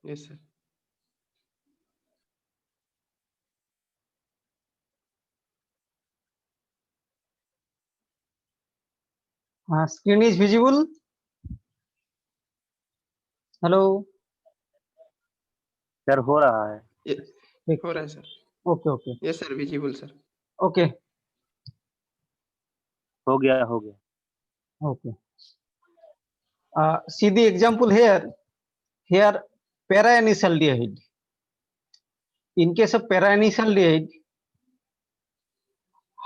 Yes, sir. Screen is visible. Hello. Sir हो रहा है. ये ठीक. हो रहा है sir. Okay okay Yes, sir. Visible, sir. Okay हो गया. Okay. See the example here. Here para-anishaldehyde. In case of para-anishaldehyde,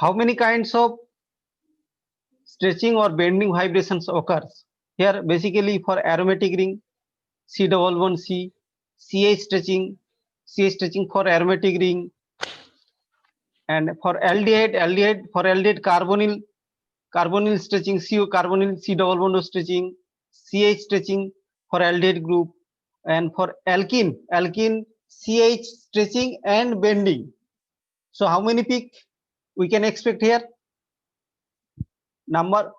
how many kinds of stretching or bending vibrations occurs? Here basically for aromatic ring, C11C, CH stretching for aromatic ring, and for aldehyde carbonyl stretching, CO carbonyl C double bond stretching, CH stretching for aldehyde group, and for alkene CH stretching and bending. So how many peak we can expect here? Number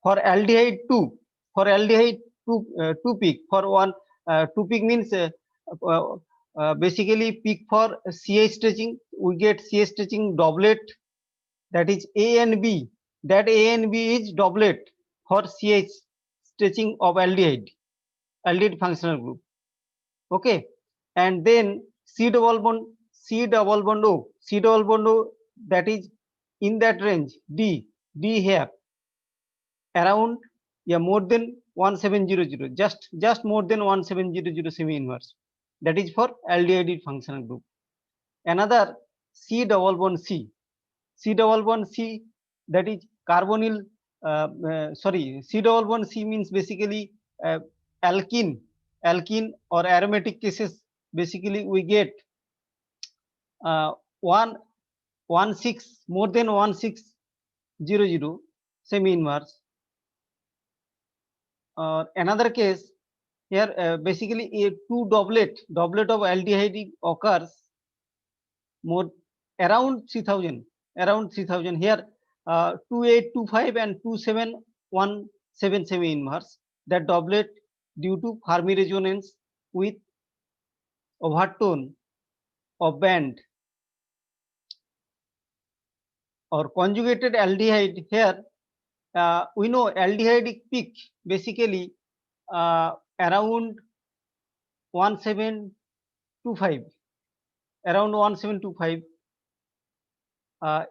for aldehyde 2, for aldehyde 2 peak, for one 2 peak means basically peak for CH stretching, we get CH stretching doublet, that is A and B. That A and B is doublet for CH stretching of aldehyde functional group. Okay, and then C double bond O, that is in that range D here around, yeah, more than 1700, just more than 1700 semi inverse, that is for aldehyde functional group. Another C double bond C, that is carbonyl, C double bond C means basically uh, alkene or aromatic cases. Basically, we get uh, one one six more than 1600 semi inverse. Another case here, basically a two doublet of aldehyde occurs more around 3000 here, 2825 and 2717 semi inverse, that doublet due to Fermi resonance with overtone of band or conjugated aldehyde. Here we know aldehydic peak basically around 1725, around 1725.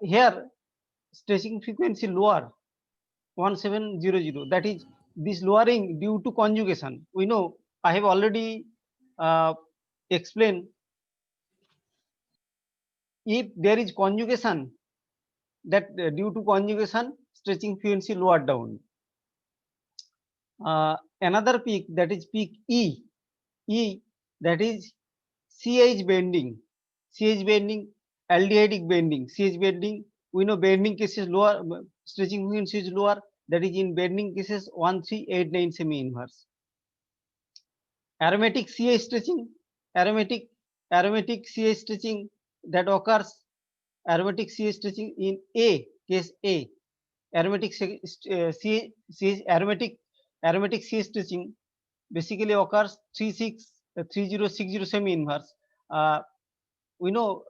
Here stretching frequency lower 1700, that is this lowering due to conjugation. We know, I have already uh, explained, if there is conjugation, that due to conjugation stretching frequency lower down. Another peak, that is peak E, that is CH bending, aldehydic bending, CH bending. We know bending cases lower, stretching frequency is lower, that is in bending cases 1389 semi inverse. Aromatic CH stretching, aromatic CH stretching that occurs, aromatic CH stretching in A, case A, aromatic aromatic CH stretching basically occurs 3060 semi inverse. We know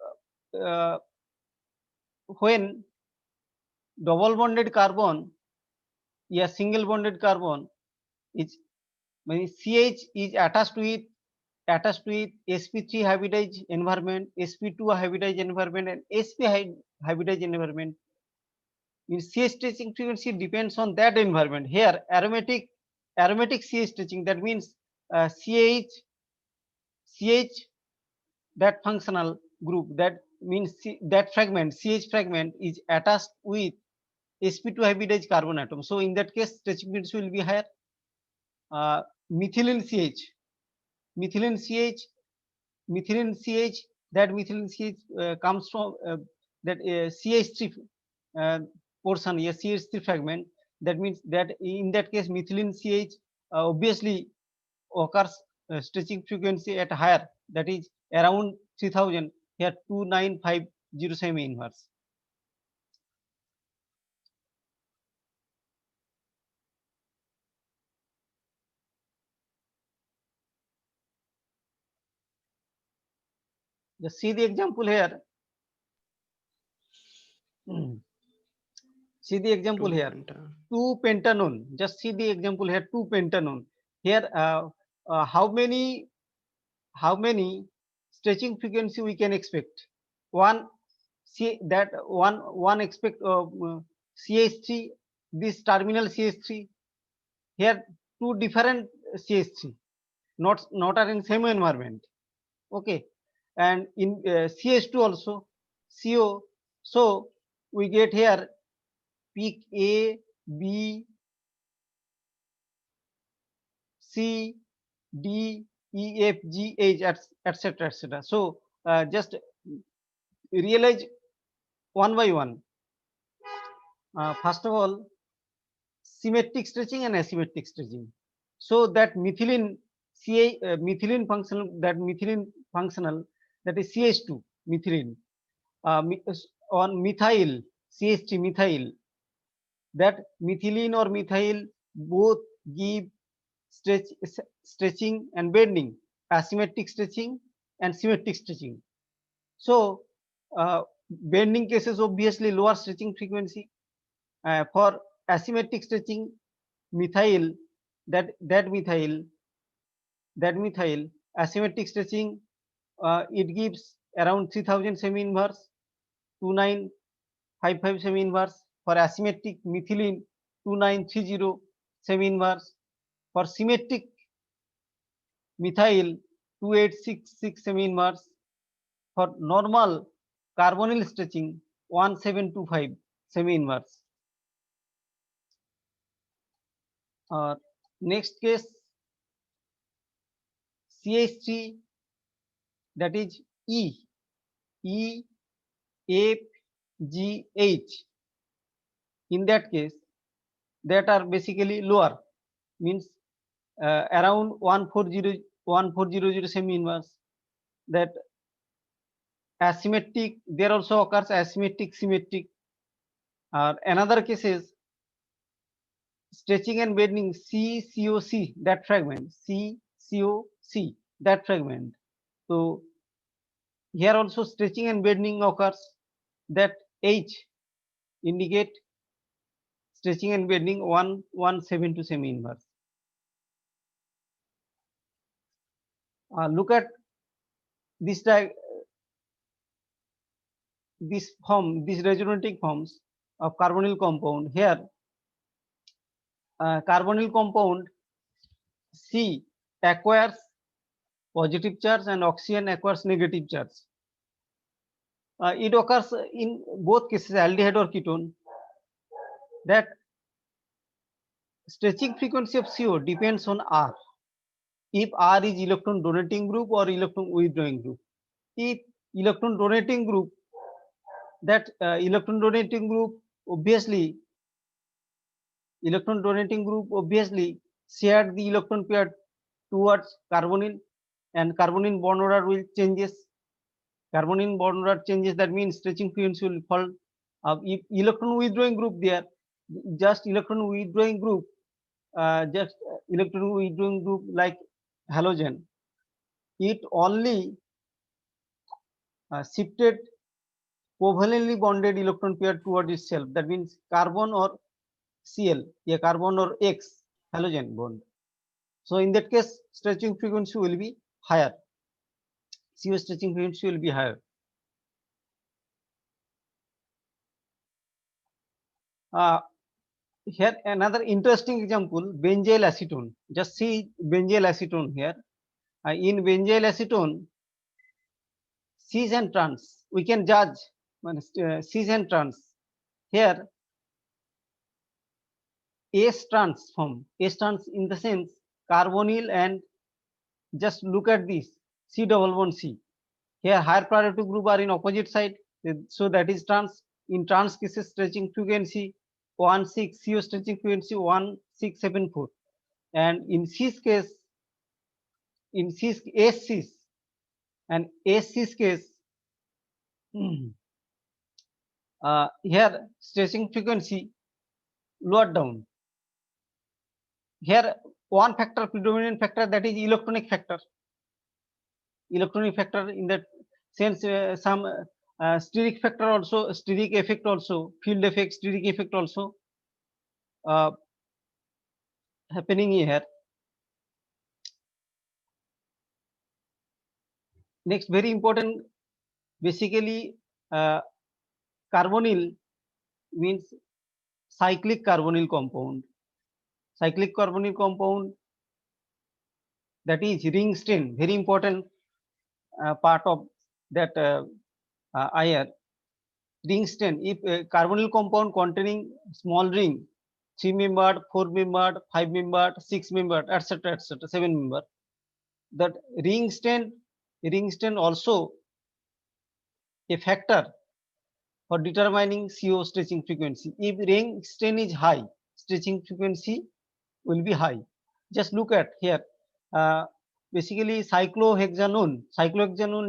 when double bonded carbon, yeah, single bonded carbon is, when CH is attached with sp3 hybridized environment, sp2 hybridized environment, and sp hybridized environment, means CH stretching frequency depends on that environment. Here aromatic CH stretching, that means CH, that functional group, that means that fragment, CH fragment is attached with sp2 hybridized carbon atom. So in that case stretching frequency will be higher. Methylene CH, methylene CH, that methylene CH comes from that CH3 portion, yes, CH3 fragment. That means that in that case methylene CH obviously occurs stretching frequency at higher, that is around 3000, here 2950 semi inverse. Just see the example here. See the example here. 2-pentanone. Just see the example here. 2-pentanone. Here, how many stretching frequency we can expect? One, see that one expect CH3. This terminal CH3. Here, two different CH3. Not are in same environment. Okay, and in CH2 also CO. So we get here peak A, B, C, D, E, F, G, H, etc., etc. So just realize one by one. First of all, symmetric stretching and asymmetric stretching. So that methylene methylene functional, that is CH2 methylene on methyl CH3 methyl, that methylene or methyl both give stretching and bending, asymmetric stretching and symmetric stretching. So bending cases obviously lower stretching frequency. For asymmetric stretching, methyl that methyl asymmetric stretching, it gives around 3000 semi inverse, 2955 semi inverse. For asymmetric methylene, 2930 semi inverse. For symmetric methyl, 2866 semi inverse. For normal carbonyl stretching, 1725 semi inverse. Next case, CH3, that is E, F, G, H. In that case, that are basically lower, means around 1400 semi inverse. That asymmetric, there also occurs asymmetric symmetric. Another case is stretching and bending CCOC, that fragment, CCOC, that fragment. So here also stretching and bending occurs, that H indicate stretching and bending 172 semi inverse. Look at this these resonating forms of carbonyl compound. Here carbonyl compound C acquires positive charge and oxygen acquires negative charge. It occurs in both cases, aldehyde or ketone. That stretching frequency of CO depends on R. If R is electron donating group or electron withdrawing group. If electron donating group, that electron donating group obviously shared the electron pair towards carbonyl, and carbonyl bond order will changes. Carbonyl bond order changes, that means stretching frequency will fall. If electron withdrawing group there, just electron withdrawing group like halogen, it only shifted covalently bonded electron pair towards itself. That means carbon or Cl, a carbon or X halogen bond. So in that case, stretching frequency will be higher. CO stretching frequency will be higher. Here another interesting example, benzyl acetone. Just see benzyl acetone here. In benzyl acetone, cis and trans, we can judge cis and trans. Here S trans form, S trans in the sense carbonyl, and just look at this C double bond C. Here higher priority group are in opposite side, so that is trans. In trans cases, stretching frequency 16, CO stretching frequency 1674, and in cis case, in cis S cis and S cis case, here stretching frequency lowered down. Here one factor, predominant factor, that is electronic factor. Electronic factor in that since some steric factor also, steric effect also, field effect, steric effect also uh, happening here. Next, very important, basically carbonyl means cyclic carbonyl compound. Cyclic carbonyl compound, that is ring stain, very important part of that IR. Ring stain, if carbonyl compound containing small ring, 3 membered, 4 membered, 5 membered, 6 membered, etc., 7 member, that ring stain also a factor for determining CO stretching frequency. If ring stain is high, stretching frequency will be high. Just look at here. Uh, Basically, cyclohexanone,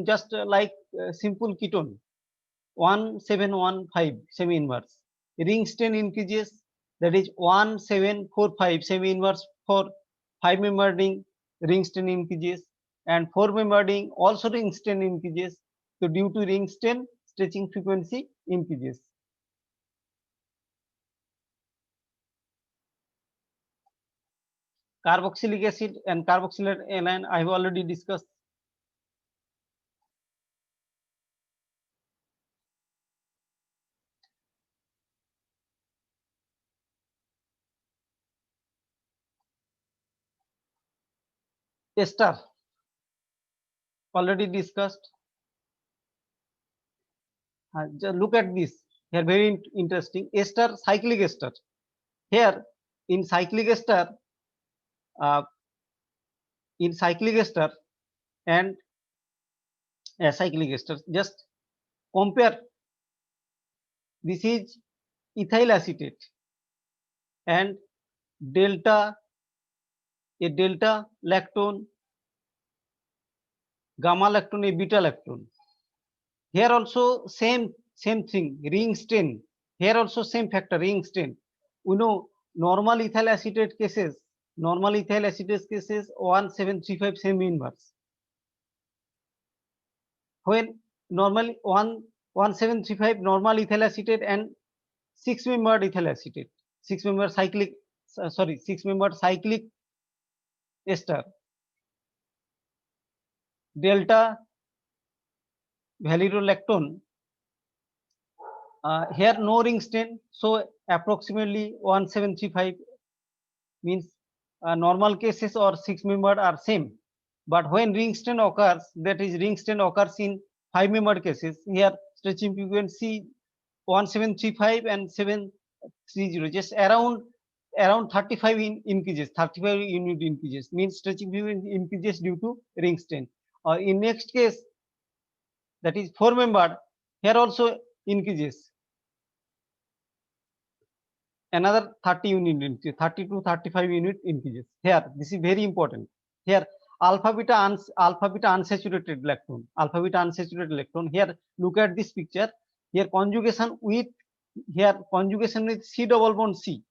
just like simple ketone, 1715 semi inverse. Ring stain increases, that is 1745 semi inverse for 5 member ring stain increases, and 4 member ring also ring stain increases. So due to ring stain, stretching frequency increases. Carboxylic acid and carboxylate anion I have already discussed. Ester already discussed. Just look at this here, very interesting. Ester, cyclic ester. Here in cyclic ester, uh, and cyclic ester, just compare. This is ethyl acetate and delta, a delta lactone, gamma lactone, a beta lactone. Here also same thing, ring stain. Here also same factor, ring stain. We know normal ethyl acetate cases, 1735 semi inverse. When normally 1735 normal ethyl acetate and 6 membered ethyl acetate, 6 member cyclic, 6 membered cyclic ester, delta valirolactone. Here no ring stain, so approximately 1735 means normal cases or 6 membered are same. But when ring stain occurs, that is ring stain occurs in 5 membered cases, here stretching frequency 1735 and 730, just around 35 increases, 35 unit increases, means stretching frequency increases due to ring stain. In next case, that is 4 membered, here also increases another 30 unit increase, 30 to 35 unit increases. Here this is very important. Here alpha beta unsaturated electron. Here look at this picture. Here conjugation with C double bond C.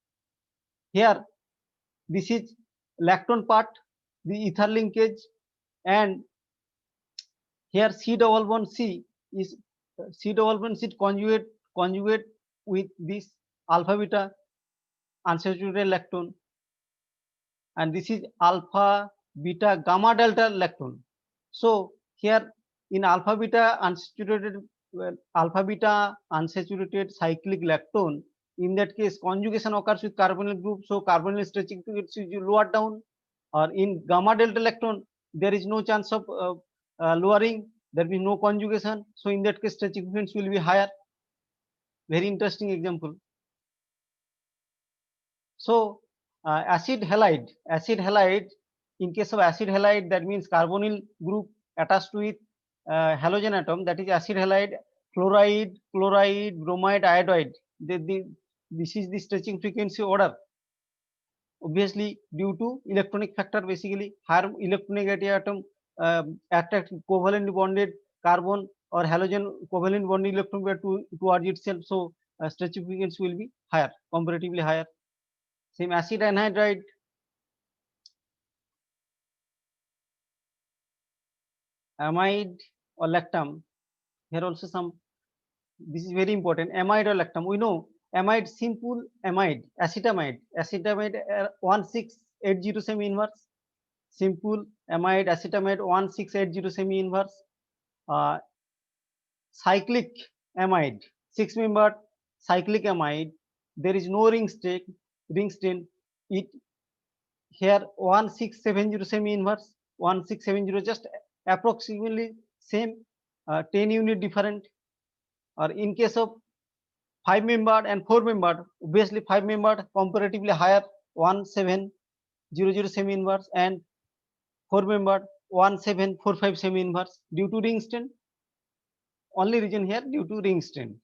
Here this is lactone part, the ether linkage, and here C double bond C is conjugate with this alpha beta unsaturated lactone, and this is alpha beta gamma delta lactone. So here in alpha beta unsaturated cyclic lactone, in that case conjugation occurs with carbonyl group, so carbonyl stretching is lowered down. Or in gamma delta lactone, there is no chance of lowering, there will be no conjugation, so in that case stretching frequency will be higher. Very interesting example. So acid halide, in case of acid halide, that means carbonyl group attached with halogen atom, that is acid halide, fluoride, chloride, bromide, iodide. This is the stretching frequency order. Obviously due to electronic factor, basically higher electronegativity atom attract covalently bonded carbon or halogen covalent bonded electron pair towards itself, so stretching frequency will be higher, comparatively higher. Same acid anhydride, amide or lactam, here also some, this is very important, amide or lactam. We know amide, simple amide, acetamide, 1680 semi inverse, simple amide acetamide 1680 semi inverse, cyclic amide 6 membered cyclic amide, there is no ring stain, it here 1670 semi inverse, 1670, just approximately same, 10 unit different. Or in case of 5 membered and 4 membered, obviously 5 membered comparatively higher, 1700 semi inverse, and 4 membered 1745 semi inverse due to ring stain. Only reason here due to ring stain.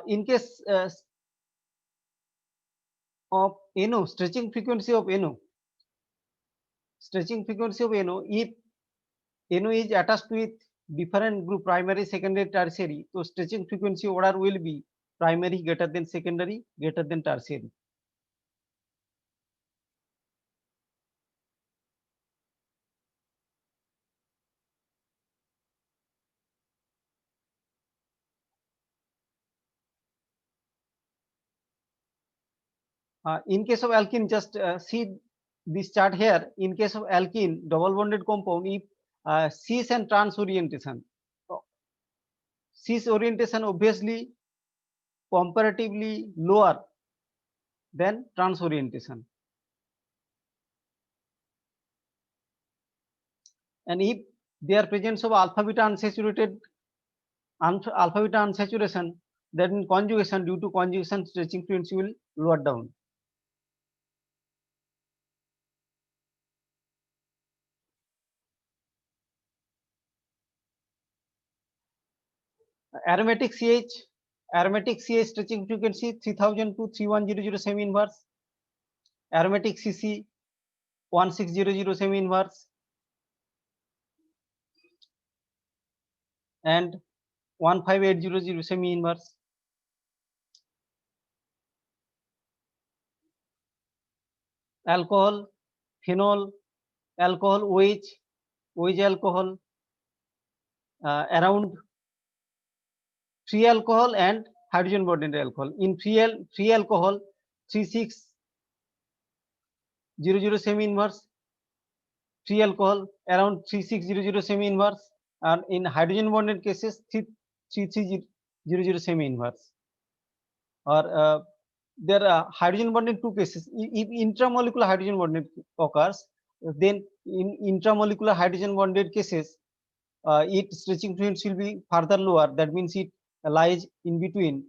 In case of NO, stretching frequency of NO, if NO is attached with different group, primary, secondary, tertiary, so stretching frequency order will be primary greater than secondary greater than tertiary. In case of alkene, just see this chart here. In case of alkene, double bonded compound, if cis and trans orientation, cis orientation obviously comparatively lower than trans orientation. And if there presence of alpha beta unsaturated, alpha beta unsaturation, then in conjugation, due to conjugation, stretching frequency will lower down. Aromatic CH stretching frequency 3000 to 3100 semi inverse. Aromatic CC 1600 semi inverse, and 15800 semi inverse. Alcohol, phenol, alcohol, OH alcohol, around free alcohol and hydrogen bonded alcohol. In free alcohol 3600 semi inverse, free alcohol around 3600 semi inverse, and in hydrogen bonded cases 3300 semi inverse. Or there are hydrogen bonded two cases. If intramolecular hydrogen bonded occurs, then in intramolecular hydrogen bonded cases, its stretching frequency will be further lower. That means it lies in between